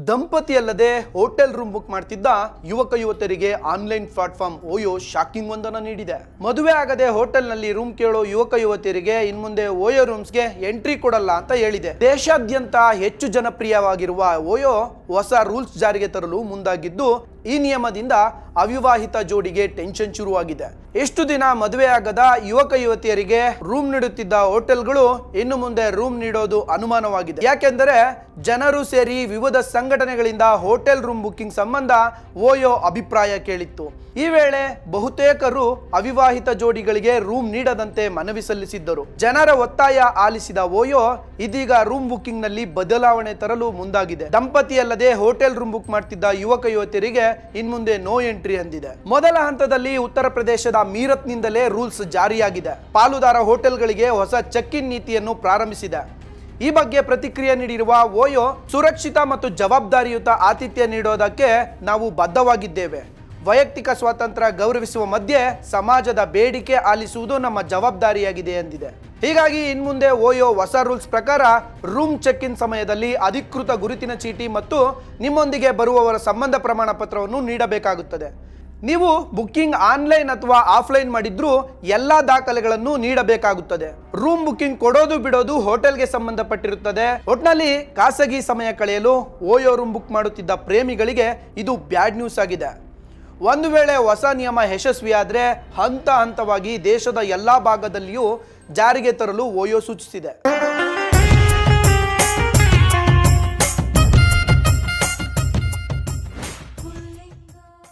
ದಂಪತಿಯಲ್ಲದೆ hotel room book ಮಾಡ್ತಿದ್ದ ಯುವಕ ಯುವತಿಯರಿಗೆ ಆನ್ಲೈನ್ ಪ್ಲಾಟ್ಫಾರ್ಮ್ ಓಯೋ ಶಾಕಿಂಗ್ ಒಂದನ್ನು ನೀಡಿದೆ. ಮದುವೆ ಆಗದೆ ಹೋಟೆಲ್ನಲ್ಲಿ ರೂಮ್ ಕೇಳೋ ಯುವಕ ಯುವತಿಯರಿಗೆ ಇನ್ಮುಂದೆ ಓಯೋ ರೂಮ್ಸ್ಗೆ ಎಂಟ್ರಿ ಕೊಡಲ್ಲ ಅಂತ ಹೇಳಿದೆ. ದೇಶಾದ್ಯಂತ ಹೆಚ್ಚು ಜನಪ್ರಿಯವಾಗಿರುವ ಓಯೋ ಹೊಸ ರೂಲ್ಸ್ ಜಾರಿಗೆ ತರಲು ಮುಂದಾಗಿದ್ದು, ಈ ನಿಯಮದಿಂದ ಅವಿವಾಹಿತ ಜೋಡಿಗೆ ಟೆನ್ಷನ್ ಶುರುವಾಗಿದೆ. ಎಷ್ಟು ದಿನ ಮದುವೆಯಾಗದ ಯುವಕ ಯುವತಿಯರಿಗೆ ರೂಮ್ ನೀಡುತ್ತಿದ್ದ ಹೋಟೆಲ್ಗಳು ಇನ್ನು ಮುಂದೆ ರೂಮ್ ನೀಡೋದು ಅನುಮಾನವಾಗಿದೆ. ಯಾಕೆಂದರೆ ಜನರು ಸೇರಿ ವಿವಿಧ ಸಂಘಟನೆಗಳಿಂದ ಹೋಟೆಲ್ ರೂಮ್ ಬುಕ್ಕಿಂಗ್ ಸಂಬಂಧ ಓಯೋ ಅಭಿಪ್ರಾಯ ಕೇಳಿತ್ತು. ಈ ವೇಳೆ ಬಹುತೇಕರು ಅವಿವಾಹಿತ ಜೋಡಿಗಳಿಗೆ ರೂಮ್ ನೀಡದಂತೆ ಮನವಿ ಸಲ್ಲಿಸಿದ್ದರು. ಜನರ ಒತ್ತಾಯ ಆಲಿಸಿದ ಓಯೋ ಇದೀಗ ರೂಮ್ ಬುಕ್ಕಿಂಗ್ ನಲ್ಲಿ ಬದಲಾವಣೆ ತರಲು ಮುಂದಾಗಿದೆ. ದಂಪತಿಯಲ್ಲದೆ ಹೋಟೆಲ್ ರೂಮ್ ಬುಕ್ ಮಾಡ್ತಿದ್ದ ಯುವಕ ಯುವತಿಯರಿಗೆ ಇನ್ಮುಂದೆ ನೋ ಎಂಟ್ರಿ ಅಂದಿದೆ. ಮೊದಲ ಹಂತದಲ್ಲಿ ಉತ್ತರ ಪ್ರದೇಶದ ಮೀರತ್ ನಿಂದಲೇ ರೂಲ್ಸ್ ಜಾರಿಯಾಗಿದೆ. ಪಾಲುದಾರ ಹೋಟೆಲ್ಗಳಿಗೆ ಹೊಸ ಚೆಕ್ ಇನ್ ನೀತಿಯನ್ನು ಪ್ರಾರಂಭಿಸಿದೆ. ಈ ಬಗ್ಗೆ ಪ್ರತಿಕ್ರಿಯೆ ನೀಡಿರುವ ಓಯೋ, ಸುರಕ್ಷಿತ ಮತ್ತು ಜವಾಬ್ದಾರಿಯುತ ಆತಿಥ್ಯ ನೀಡೋದಕ್ಕೆ ನಾವು ಬದ್ಧವಾಗಿದ್ದೇವೆ. ವೈಯಕ್ತಿಕ ಸ್ವಾತಂತ್ರ್ಯ ಗೌರವಿಸುವ ಮಧ್ಯೆ ಸಮಾಜದ ಬೇಡಿಕೆ ಆಲಿಸುವುದು ನಮ್ಮ ಜವಾಬ್ದಾರಿಯಾಗಿದೆ ಎಂದಿದೆ. ಹೀಗಾಗಿ ಇನ್ಮುಂದೆ ಓಯೋ ಹೊಸ ರೂಲ್ಸ್ ಪ್ರಕಾರ ರೂಮ್ ಚೆಕ್ ಇನ್ ಸಮಯದಲ್ಲಿ ಅಧಿಕೃತ ಗುರುತಿನ ಚೀಟಿ ಮತ್ತು ನಿಮ್ಮೊಂದಿಗೆ ಬರುವವರ ಸಂಬಂಧ ಪ್ರಮಾಣ ಪತ್ರವನ್ನು ನೀಡಬೇಕಾಗುತ್ತದೆ. ನೀವು ಬುಕ್ಕಿಂಗ್ ಆನ್ಲೈನ್ ಅಥವಾ ಆಫ್ಲೈನ್ ಮಾಡಿದ್ರೂ ಎಲ್ಲ ದಾಖಲೆಗಳನ್ನು ನೀಡಬೇಕಾಗುತ್ತದೆ. ರೂಮ್ ಬುಕ್ಕಿಂಗ್ ಕೊಡೋದು ಬಿಡೋದು ಹೋಟೆಲ್ಗೆ ಸಂಬಂಧಪಟ್ಟಿರುತ್ತದೆ. ಒಟ್ನಲ್ಲಿ ಖಾಸಗಿ ಸಮಯ ಕಳೆಯಲು ಓಯೋ ರೂಮ್ ಬುಕ್ ಮಾಡುತ್ತಿದ್ದ ಪ್ರೇಮಿಗಳಿಗೆ ಇದು ಬ್ಯಾಡ್ ನ್ಯೂಸ್ ಆಗಿದೆ. ಒಂದು ವೇಳೆ ಹೊಸ ನಿಯಮ ಯಶಸ್ವಿಯಾದರೆ ಹಂತ ಹಂತವಾಗಿ ದೇಶದ ಎಲ್ಲ ಭಾಗದಲ್ಲಿಯೂ ಜಾರಿಗೆ ತರಲು ಓಯೋ ಸೂಚಿಸಿದೆ.